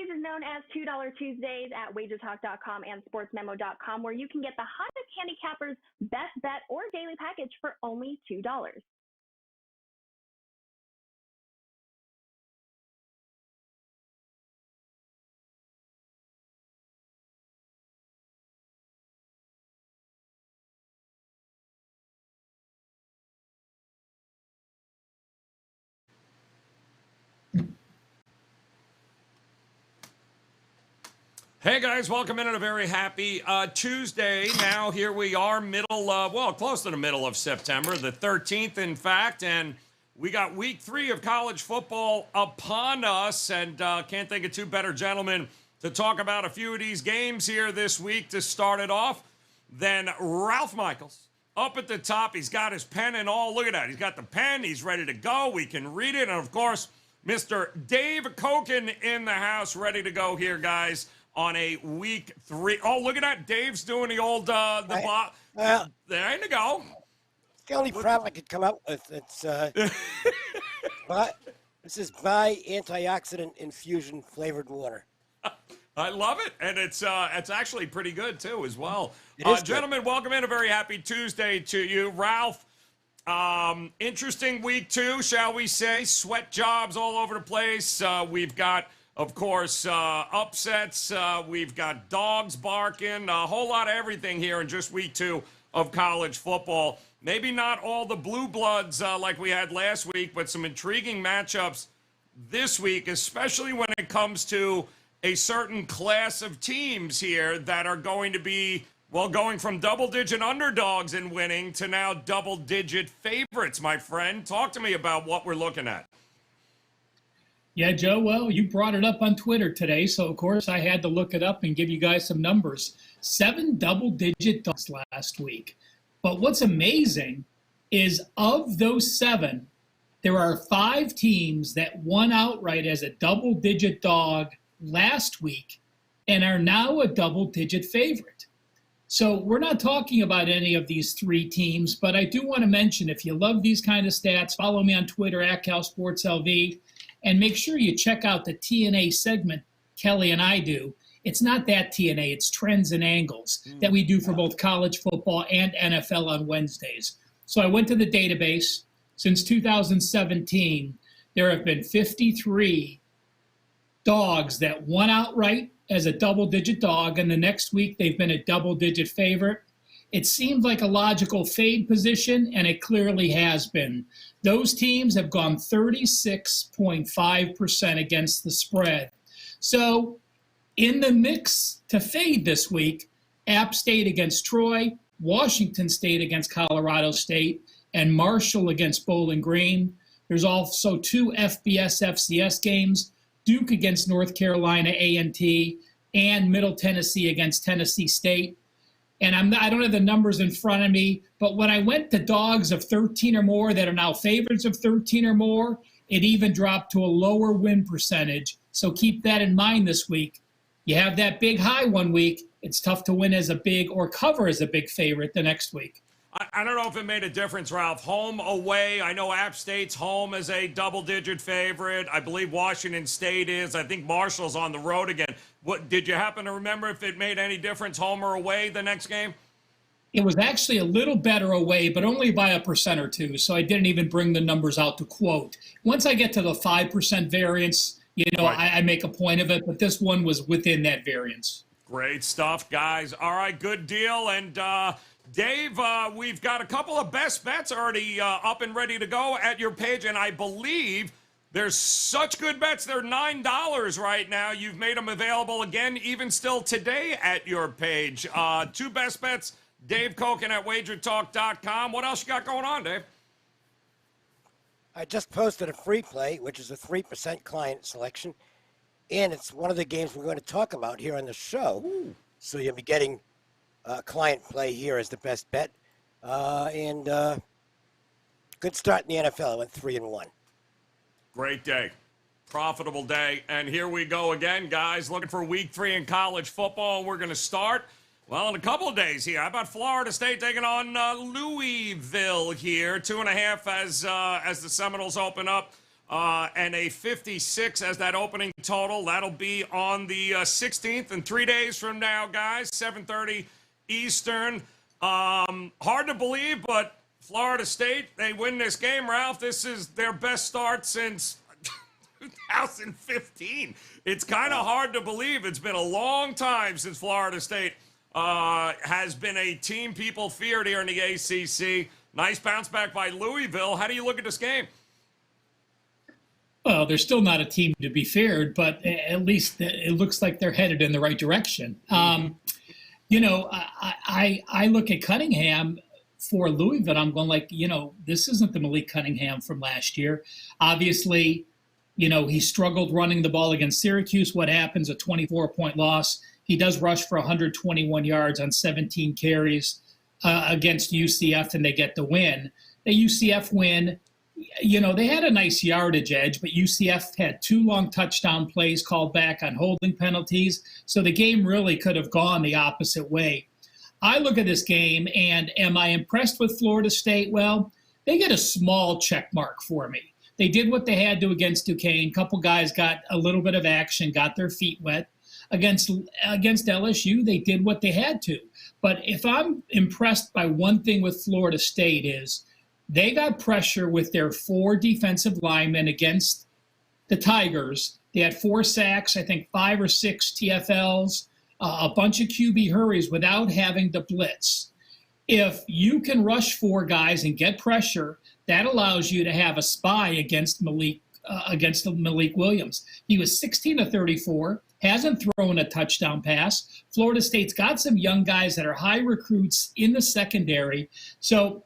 Tuesdays is known as $2 Tuesdays at wagertalk.com and sportsmemo.com, where you can get the hottest handicappers' best bet or daily package for only $2. Hey guys, welcome in on a very happy Tuesday. Now here we are, close to the middle of September, the 13th in fact, and we got week 3 of college football upon us, and can't think of two better gentlemen to talk about a few of these games here this week to start it off than Ralph Michaels. Up at the top, he's got his pen and all. Look at that. He's got the pen. He's ready to go. We can read it. And, of course, Mr. Dave Cokin in the house, ready to go here, guys, on a week 3. Oh, look at that. Dave's doing the old, there you go. It's the only problem I could come up with. It's, this is by antioxidant infusion flavored water. I love it, and it's actually pretty good, too, as well. Gentlemen, welcome in. A very happy Tuesday to you. Ralph, interesting week 2, shall we say. Sweat jobs all over the place. We've got, of course, upsets. We've got dogs barking, a whole lot of everything here in just week 2 of college football. Maybe not all the blue bloods like we had last week, but some intriguing matchups this week, especially when it comes to a certain class of teams here that are going to be, well, going from double-digit underdogs in winning to now double-digit favorites, my friend. Talk to me about what we're looking at. Yeah, Joe, well, you brought it up on Twitter today, so of course I had to look it up and give you guys some numbers. 7 double-digit dogs last week. But what's amazing is of those 7, there are 5 teams that won outright as a double-digit dog last week and are now a double-digit favorite. So we're not talking about any of these 3 teams, but I do want to mention, if you love these kind of stats, follow me on Twitter at CalSportsLV, and make sure you check out the TNA segment Kelly and I do. It's not that TNA, it's Trends and Angles that we do for both college football and NFL on Wednesdays. So I went to the database. Since 2017, there have been 53 dogs that won outright as a double-digit dog, and the next week they've been a double-digit favorite. It seemed like a logical fade position, and it clearly has been. Those teams have gone 36.5% against the spread. So in the mix to fade this week, App State against Troy, Washington State against Colorado State, and Marshall against Bowling Green. There's also 2 FBS FCS games, Duke against North Carolina A&T, and Middle Tennessee against Tennessee State. And I don't have the numbers in front of me, but when I went to dogs of 13 or more that are now favorites of 13 or more, it even dropped to a lower win percentage. So keep that in mind this week. You have that big high one week, it's tough to win as a big or cover as a big favorite the next week. I don't know if it made a difference, Ralph. Home, away. I know App State's home is a double-digit favorite. I believe Washington State is. I think Marshall's on the road again. What did you happen to remember if it made any difference, home or away, the next game? It was actually a little better away, but only by 1% or 2. So I didn't even bring the numbers out to quote. Once I get to the 5% variance, right. I make a point of it, but this one was within that variance. Great stuff, guys. All right, good deal. And Dave, we've got a couple of best bets already up and ready to go at your page, and I believe there's such good bets. They're $9 right now. You've made them available again, even still today at your page. 2 best bets, Dave Cokin at wagertalk.com. What else you got going on, Dave? I just posted a free play, which is a 3% client selection, and it's one of the games we're going to talk about here on the show. Ooh. So you'll be getting client play here as the best bet. And good start in the NFL. I went 3-1. Great day. Profitable day. And here we go again, guys, looking for week 3 in college football. We're going to start, well, in a couple of days here. How about Florida State taking on Louisville here? 2.5 as the Seminoles open up and a 56 as that opening total. That'll be on the 16th, and 3 days from now, guys, 7:30 Eastern. Hard to believe, but Florida State, they win this game, Ralph. This is their best start since 2015. It's kind of hard to believe. It's been a long time since Florida State has been a team people feared here in the ACC. Nice bounce back by Louisville. How do you look at this game? Well, they're still not a team to be feared, but at least it looks like they're headed in the right direction. You know, I look at Cunningham for Louisville. I'm going like, you know, this isn't the Malik Cunningham from last year. Obviously, you know, he struggled running the ball against Syracuse. What happens? A 24-point loss. He does rush for 121 yards on 17 carries against UCF, and they get the win. The UCF win, you know, they had a nice yardage edge, but UCF had 2 long touchdown plays called back on holding penalties. So the game really could have gone the opposite way. I look at this game, and am I impressed with Florida State? Well, they get a small check mark for me. They did what they had to against Duquesne. A couple guys got a little bit of action, got their feet wet. Against LSU, they did what they had to. But if I'm impressed by one thing with Florida State is they got pressure with their 4 defensive linemen against the Tigers. They had 4 sacks, I think 5 or 6 TFLs, a bunch of QB hurries without having to blitz. If you can rush 4 guys and get pressure, that allows you to have a spy against Malik Williams. He was 16 of 34, hasn't thrown a touchdown pass. Florida State's got some young guys that are high recruits in the secondary. So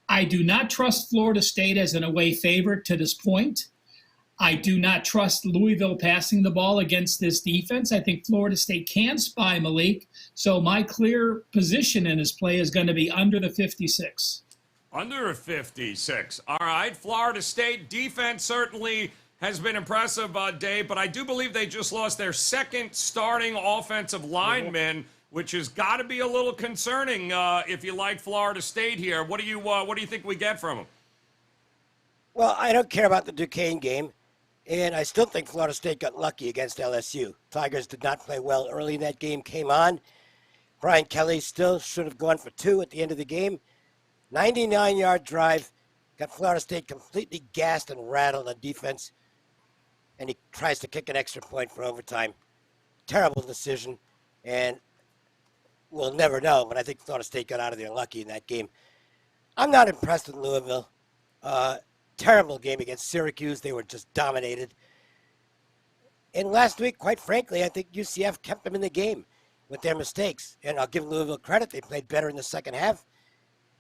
I do not trust Florida State as an away favorite to this point. I do not trust Louisville passing the ball against this defense. I think Florida State can spy Malik. So my clear position in his play is going to be under the 56. Under a 56. All right. Florida State defense certainly has been impressive, Dave, but I do believe they just lost their second starting offensive lineman, which has got to be a little concerning if you like Florida State here. What do you think we get from them? Well, I don't care about the Duquesne game, and I still think Florida State got lucky against LSU. Tigers did not play well early in that game, came on. Brian Kelly still should have gone for 2 at the end of the game. 99-yard drive, got Florida State completely gassed and rattled on defense, and he tries to kick an extra point for overtime. Terrible decision, and we'll never know, but I think Florida State got out of there lucky in that game. I'm not impressed with Louisville. Terrible game against Syracuse. They were just dominated. And last week, quite frankly, I think UCF kept them in the game with their mistakes. And I'll give Louisville credit. They played better in the second half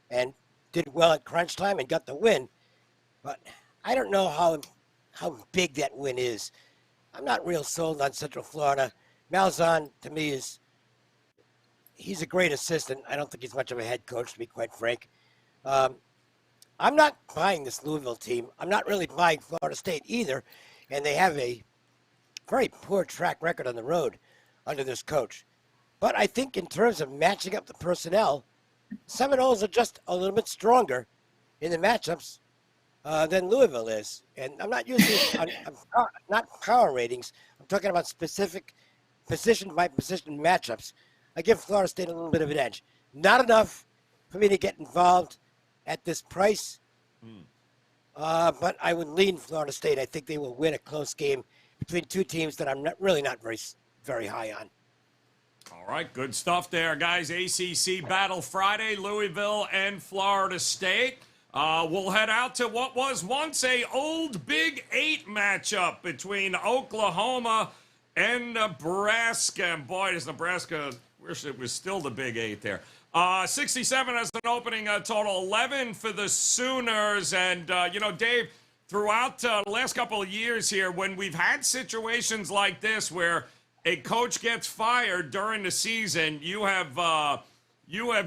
and did well at crunch time and got the win. But I don't know how big that win is. I'm not real sold on Central Florida. Malzahn, to me, he's a great assistant. I don't think he's much of a head coach, to be quite frank. I'm not buying this Louisville team. I'm not really buying Florida State either. And they have a very poor track record on the road under this coach. But I think in terms of matching up the personnel, Seminoles are just a little bit stronger in the matchups than Louisville is. And I'm not using not power ratings. I'm talking about specific position-by-position matchups. I give Florida State a little bit of an edge. Not enough for me to get involved at this price, but I would lean Florida State. I think they will win a close game between 2 teams that I'm not very high on. All right, good stuff there, guys. ACC Battle Friday, Louisville and Florida State. We'll head out to what was once a old Big 8 matchup between Oklahoma and Nebraska. And boy, does Nebraska wish it was still the Big 8 there. 67 as an opening total, 11 for the Sooners. And, Dave, throughout the last couple of years here, when we've had situations like this where a coach gets fired during the season, you have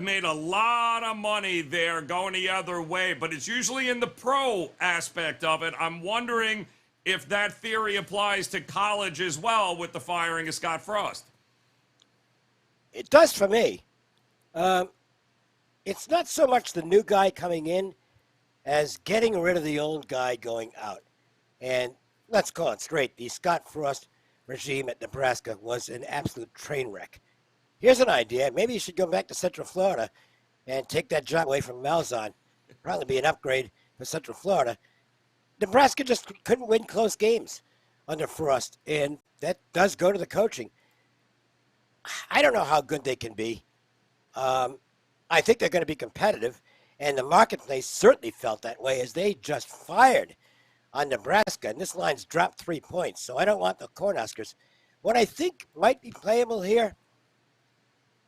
made a lot of money there going the other way. But it's usually in the pro aspect of it. I'm wondering if that theory applies to college as well with the firing of Scott Frost. It does for me. It's not so much the new guy coming in as getting rid of the old guy going out. And let's call it straight. The Scott Frost regime at Nebraska was an absolute train wreck. Here's an idea. Maybe you should go back to Central Florida and take that job away from Malzahn. Probably be an upgrade for Central Florida. Nebraska just couldn't win close games under Frost, and that does go to the coaching. I don't know how good they can be. I think they're going to be competitive, and the marketplace certainly felt that way as they just fired on Nebraska, and this line's dropped 3 points, so I don't want the Cornhuskers. What I think might be playable here,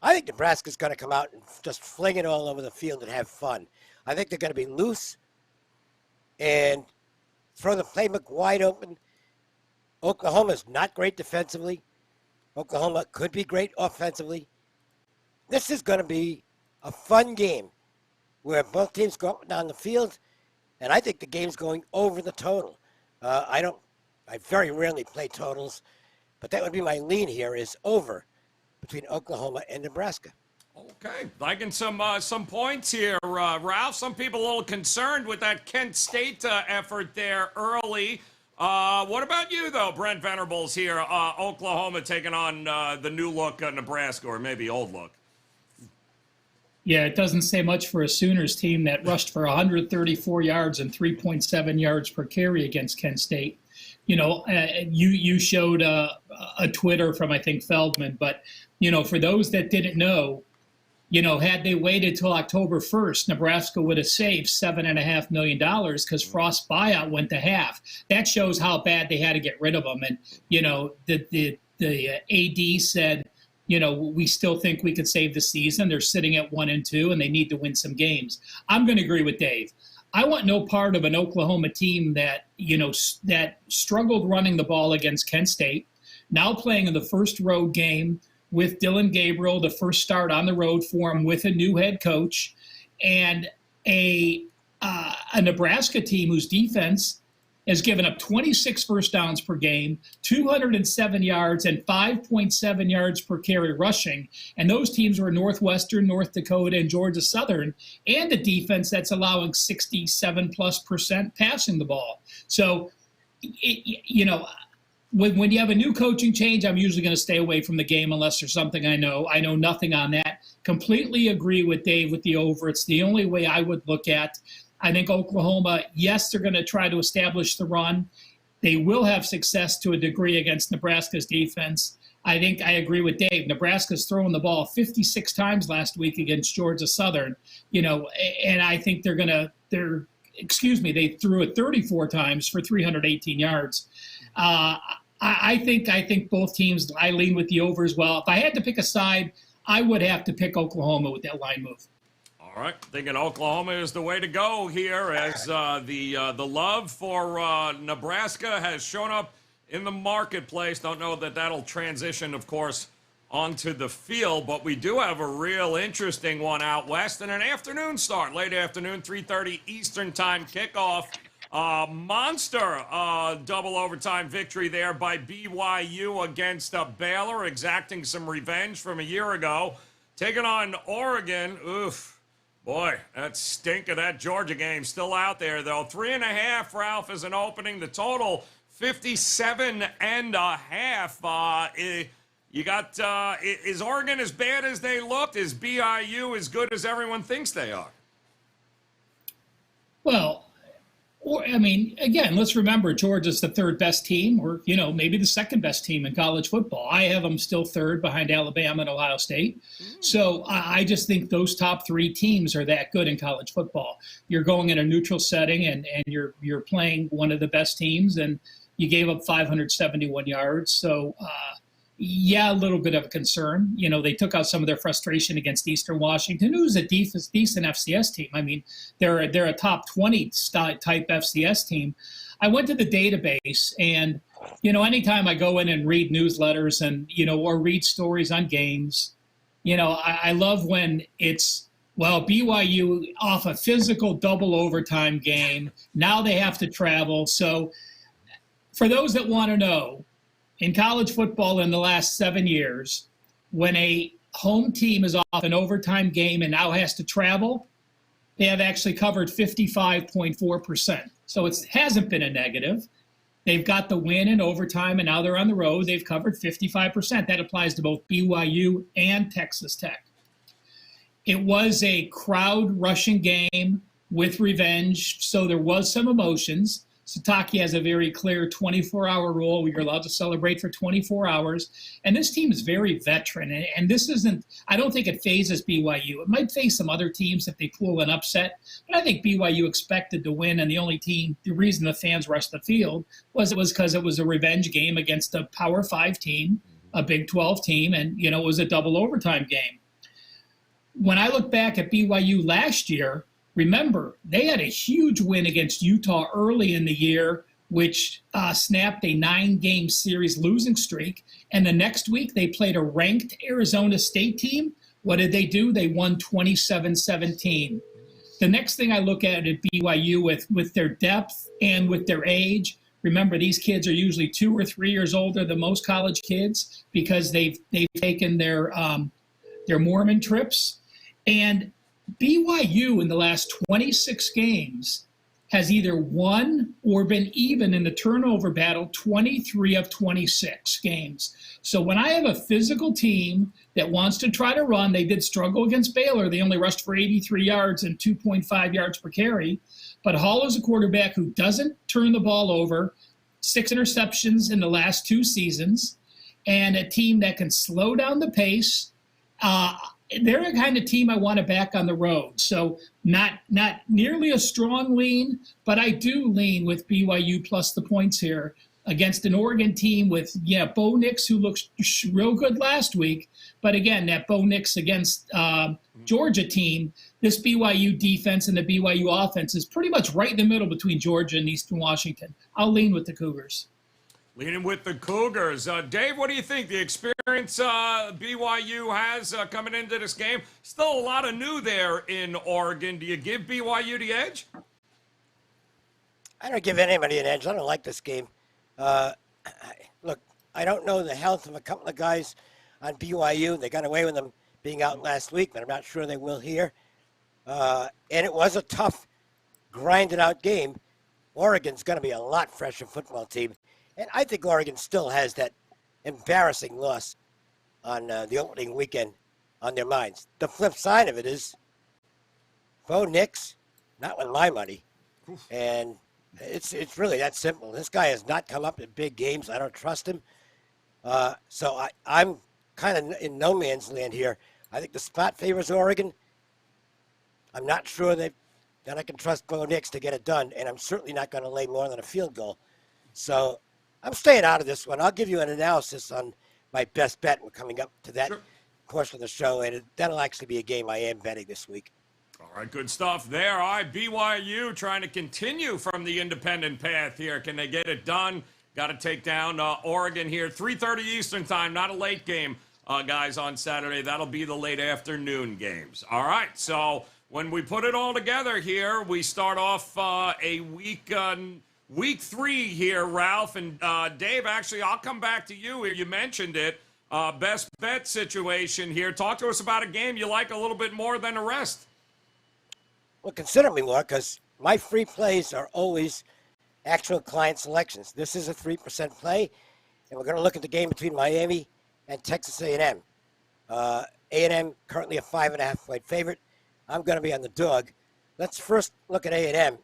I think Nebraska's going to come out and just fling it all over the field and have fun. I think they're going to be loose and throw the playbook wide open. Oklahoma's not great defensively. Oklahoma could be great offensively. This is going to be a fun game where both teams go up and down the field, and I think the game's going over the total. I very rarely play totals, but that would be my lean here is over between Oklahoma and Nebraska. Okay, liking some points here, Ralph. Some people a little concerned with that Kent State effort there early. What about you, though, Brent Venables here? Oklahoma taking on the new look Nebraska, or maybe old look. Yeah, it doesn't say much for a Sooners team that rushed for 134 yards and 3.7 yards per carry against Kent State. You know, you showed a Twitter from, I think, Feldman, but, you know, for those that didn't know, you know, had they waited till October 1st, Nebraska would have saved $7.5 million because Frost's buyout went to half. That shows how bad they had to get rid of them. And, you know, the AD said, you know, we still think we could save the season. They're sitting at 1-2, and they need to win some games. I'm going to agree with Dave. I want no part of an Oklahoma team that, you know, that struggled running the ball against Kent State, now playing in the first road game with Dylan Gabriel, the first start on the road for him with a new head coach, and a Nebraska team whose defense has given up 26 first downs per game, 207 yards, and 5.7 yards per carry rushing. And those teams were Northwestern, North Dakota, and Georgia Southern, and a defense that's allowing 67+% passing the ball. So, you know, when you have a new coaching change, I'm usually going to stay away from the game unless there's something I know. I know nothing on that. Completely agree with Dave with the over. It's the only way I would look at. I think Oklahoma, yes, they're going to try to establish the run. They will have success to a degree against Nebraska's defense. I think I agree with Dave. Nebraska's throwing the ball 56 times last week against Georgia Southern, you know, and I think they threw it 34 times for 318 yards. I think both teams, I lean with the over as well. If I had to pick a side, I would have to pick Oklahoma with that line move. All right, thinking Oklahoma is the way to go here as the love for Nebraska has shown up in the marketplace. Don't know that that'll transition, of course, onto the field, but we do have a real interesting one out west and an afternoon start, late afternoon, 3:30 Eastern time kickoff. Monster double overtime victory there by BYU against Baylor, exacting some revenge from a year ago. Taking on Oregon. Oof. Boy, that stink of that Georgia game still out there, though. 3.5, Ralph, is an opening. The total, 57.5. You got, is Oregon as bad as they looked? Is BYU as good as everyone thinks they are? Well, I mean, again, let's remember Georgia's the third best team, or, you know, maybe the second best team in college football. I have them still third behind Alabama and Ohio State. So I just think those top three teams are that good in college football. You're going in a neutral setting and you're playing one of the best teams, and you gave up 571 yards. So, yeah, a little bit of a concern. You know, they took out some of their frustration against Eastern Washington, who's a decent FCS team. I mean, they're a top 20 type FCS team. I went to the database, and, you know, anytime I go in and read newsletters and, you know, or read stories on games, you know, I love when it's, well, BYU off a physical double overtime game. Now they have to travel. So for those that want to know, in college football in the last 7 years, when a home team is off an overtime game and now has to travel, they have actually covered 55.4%. So it hasn't been a negative. They've got the win in overtime, and now they're on the road. They've covered 55%. That applies to both BYU and Texas Tech. It was a crowd-rushing game with revenge, so there was some emotions. Sataki has a very clear 24-hour rule where you're allowed to celebrate for 24 hours. And this team is very veteran. And this isn't, I don't think it phases BYU. It might phase some other teams if they pull an upset. But I think BYU expected to win. And the reason the fans rushed the field was because it was a revenge game against a Power 5 team, a Big 12 team. And, it was a double overtime game. When I look back at BYU last year, remember, they had a huge win against Utah early in the year, which snapped a 9-game series losing streak. And the next week, they played a ranked Arizona State team. What did they do? They won 27-17. The next thing I look at BYU with their depth and with their age, remember, these kids are usually 2 or 3 years older than most college kids because they've taken their Mormon trips. And BYU in the last 26 games has either won or been even in the turnover battle 23 of 26 games. So when I have a physical team that wants to try to run, they did struggle against Baylor. They only rushed for 83 yards and 2.5 yards per carry. But Hall is a quarterback who doesn't turn the ball over, 6 interceptions in the last 2 seasons, and a team that can slow down the pace. They're the kind of team I want to back on the road. So not nearly a strong lean, but I do lean with BYU plus the points here against an Oregon team with, Bo Nix, who looks real good last week. But again, that Bo Nix against Georgia team, this BYU defense and the BYU offense is pretty much right in the middle between Georgia and Eastern Washington. I'll lean with the Cougars. Leaning with the Cougars. Dave, what do you think? The experience BYU has coming into this game? Still a lot of new there in Oregon. Do you give BYU the edge? I don't give anybody an edge. I don't like this game. Look, I don't know the health of a couple of guys on BYU. They got away with them being out last week, but I'm not sure they will here. And it was a tough, grinded-out game. Oregon's going to be a lot fresher football team. And I think Oregon still has that embarrassing loss on the opening weekend on their minds. The flip side of it is Bo Nix, not with my money. And it's really that simple. This guy has not come up in big games. I don't trust him. So I'm kind of in no man's land here. I think the spot favors Oregon. I'm not sure that I can trust Bo Nix to get it done, and I'm certainly not going to lay more than a field goal. So I'm staying out of this one. I'll give you an analysis on my best bet. We're coming up to that portion of the show, and that'll actually be a game I am betting this week. All right, good stuff there. All right, BYU trying to continue from the independent path here. Can they get it done? Got to take down Oregon here. 3:30 Eastern time, not a late game, guys, on Saturday. That'll be the late afternoon games. All right, so when we put it all together here, we start off a week 3 here, Ralph. And Dave, actually, I'll come back to you here. You mentioned it. Best bet situation here. Talk to us about a game you like a little bit more than the rest. Well, consider me more, because my free plays are always actual client selections. This is a 3% play, and we're going to look at the game between Miami and Texas A&M. A&M currently a 5.5-point favorite. I'm going to be on the dog. Let's first look at A&M.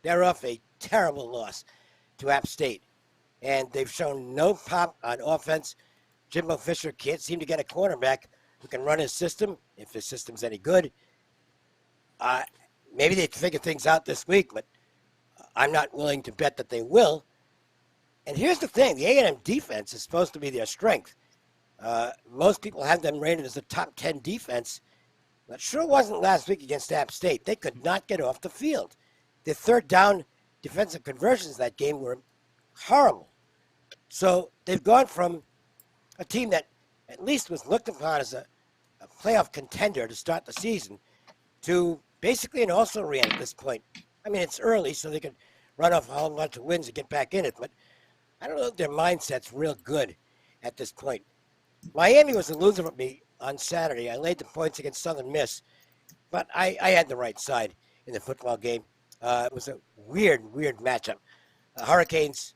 They're off a terrible loss to App State, and they've shown no pop on offense. Jimbo Fisher can't seem to get a quarterback who can run his system, if his system's any good. Maybe they figure things out this week, but I'm not willing to bet that they will. And here's the thing. The A&M defense is supposed to be their strength. Most people have them rated as a top 10 defense. But sure wasn't last week against App State. They could not get off the field. Their third down defensive conversions that game were horrible. So they've gone from a team that at least was looked upon as a playoff contender to start the season to basically an also-ran at this point. I mean, it's early, so they can run off a whole bunch of wins and get back in it, but I don't know if their mindset's real good at this point. Miami was a loser with me on Saturday. I laid the points against Southern Miss, but I had the right side in the football game. It was a weird matchup. Hurricanes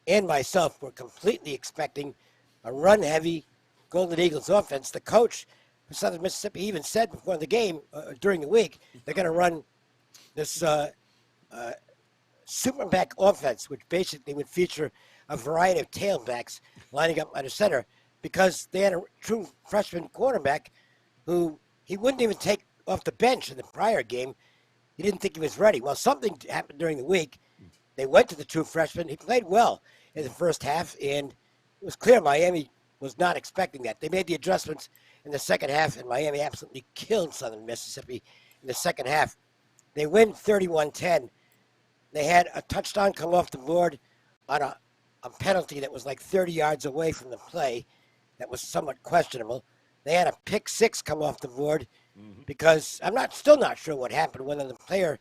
and myself were completely expecting a run-heavy Golden Eagles offense. The coach for Southern Mississippi even said before the game, during the week, they're going to run this superback offense, which basically would feature a variety of tailbacks lining up under center, because they had a true freshman quarterback who he wouldn't even take off the bench in the prior game. He didn't think he was ready. Well, something happened during the week. They went to the true freshman. He played well in the first half, and it was clear Miami was not expecting that. They made the adjustments in the second half, and Miami absolutely killed Southern Mississippi in the second half. They win 31-10. They had a touchdown come off the board on a penalty that was like 30 yards away from the play that was somewhat questionable. They had a pick six come off the board because I'm still not sure what happened, whether the player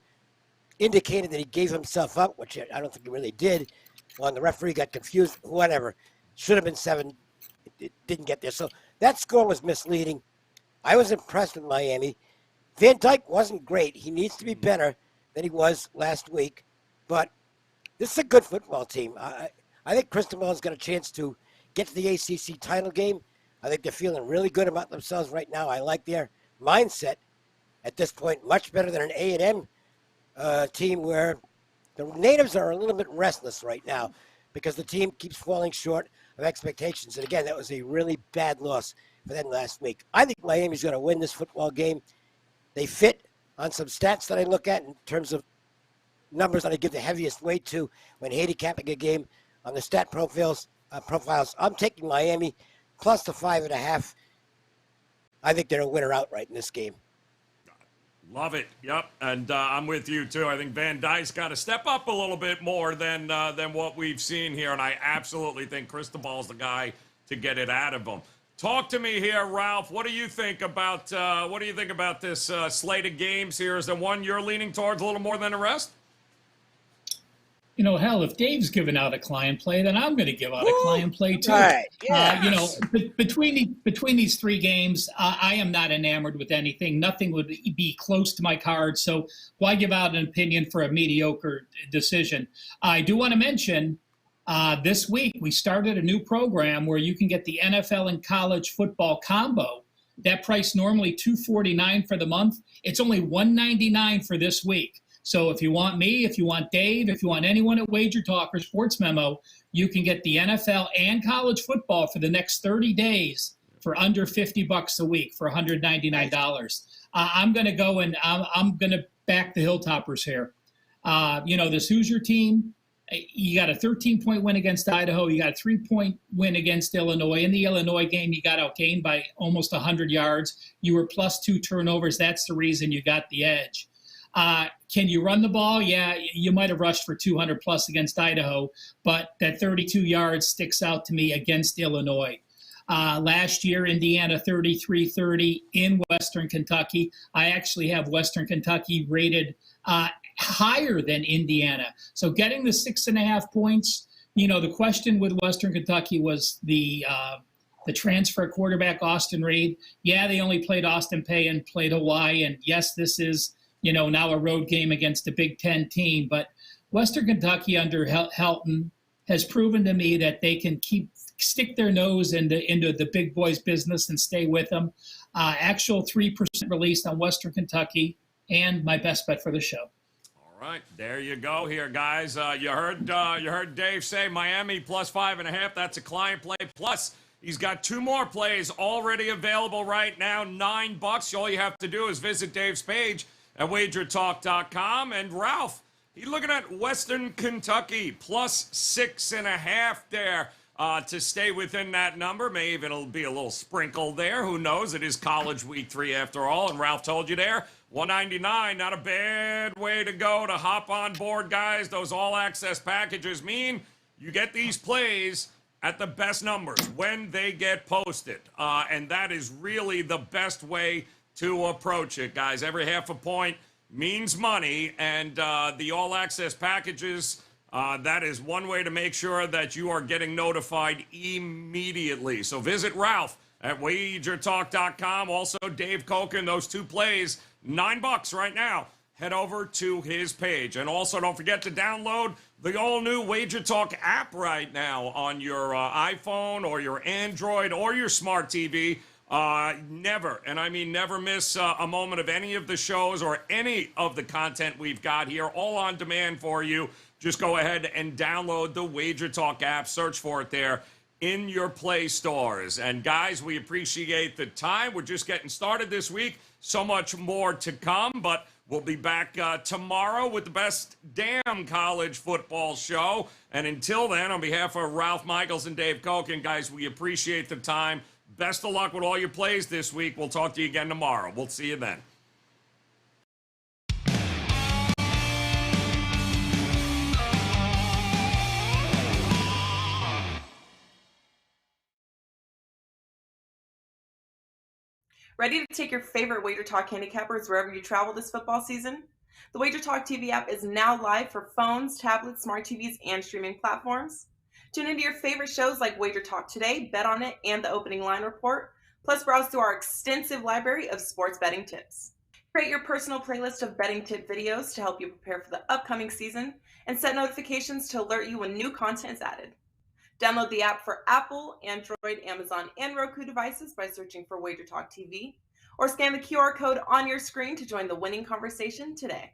indicated that he gave himself up, which I don't think he really did. When the referee got confused, whatever. Should have been 7. It didn't get there. So that score was misleading. I was impressed with Miami. Van Dyke wasn't great. He needs to be better than he was last week. But this is a good football team. I think Cristobal's got a chance to get to the ACC title game. I think they're feeling really good about themselves right now. I like their mindset at this point, much better than an A&M team where the natives are a little bit restless right now because the team keeps falling short of expectations. And again, that was a really bad loss for them last week. I think Miami's going to win this football game. They fit on some stats that I look at in terms of numbers that I give the heaviest weight to when handicapping a game on the stat profiles. I'm taking Miami plus the 5.5. I think they're a winner outright in this game. Love it. Yep. And I'm with you, too. I think Van Dyke's got to step up a little bit more than what we've seen here. And I absolutely think Cristobal's the guy to get it out of him. Talk to me here, Ralph. What do you think about this slate of games here? Is there one you're leaning towards a little more than the rest? You know, hell, if Dave's giving out a client play, then I'm going to give out a client play too. Right. Yes. Between these three games, I am not enamored with anything. Nothing would be close to my card. So why give out an opinion for a mediocre decision? I do want to mention this week we started a new program where you can get the NFL and college football combo. That price normally $249 for the month. It's only $199 for this week. So if you want me, if you want Dave, if you want anyone at Wager Talk or Sports Memo, you can get the NFL and college football for the next 30 days for under $50 a week for $199. I'm going to go and I'm going to back the Hilltoppers here. This Hoosier team, you got a 13-point win against Idaho. You got a 3-point win against Illinois. In the Illinois game, you got outgained by almost 100 yards. You were plus 2 turnovers. That's the reason you got the edge. Can you run the ball? Yeah, you might have rushed for 200 plus against Idaho, but that 32 yards sticks out to me against Illinois. Last year, Indiana 33-30 in Western Kentucky. I actually have Western Kentucky rated higher than Indiana. So getting the 6.5 points, the question with Western Kentucky was the transfer quarterback, Austin Reed. Yeah, they only played Austin Peay and played Hawaii. And yes, this is now a road game against a Big Ten team. But Western Kentucky under Helton has proven to me that they can stick their nose into the big boys business and stay with them. Actual 3% released on Western Kentucky, and my best bet for the show. All right, there you go here, guys. You heard Dave say Miami plus 5.5. That's a client play. Plus, he's got 2 more plays already available right now, $9. All you have to do is visit Dave's page at wagertalk.com. And Ralph, he's looking at Western Kentucky plus 6.5 there to stay within that number. Maybe it'll be a little sprinkle there. Who knows? It is college week 3 after all. And Ralph told you there, $199, not a bad way to go to hop on board, guys. Those all-access packages mean you get these plays at the best numbers when they get posted. And that is really the best way to approach it, guys. Every half a point means money, and the all-access packages, that is one way to make sure that you are getting notified immediately. So visit Ralph at wagertalk.com. Also, Dave Cokin, those 2 plays, $9 right now. head over to his page. And also, don't forget to download the all-new Wager Talk app right now on your iPhone or your Android or your smart TV. Never, and I mean never miss a moment of any of the shows or any of the content we've got here, all on demand for you. Just go ahead and download the Wager Talk app. Search for it there in your Play stores. And guys, we appreciate the time. We're just getting started this week. So much more to come, but we'll be back tomorrow with the best damn college football show. And until then, on behalf of Ralph Michaels and Dave Cokin, guys, we appreciate the time. Best of luck with all your plays this week. We'll talk to you again tomorrow. We'll see you then. Ready to take your favorite Wager Talk handicappers wherever you travel this football season? The Wager Talk TV app is now live for phones, tablets, smart TVs, and streaming platforms. Tune into your favorite shows like Wager Talk Today, Bet On It, and the Opening Line Report, plus browse through our extensive library of sports betting tips. Create your personal playlist of betting tip videos to help you prepare for the upcoming season, and set notifications to alert you when new content is added. Download the app for Apple, Android, Amazon, and Roku devices by searching for Wager Talk TV, or scan the QR code on your screen to join the winning conversation today.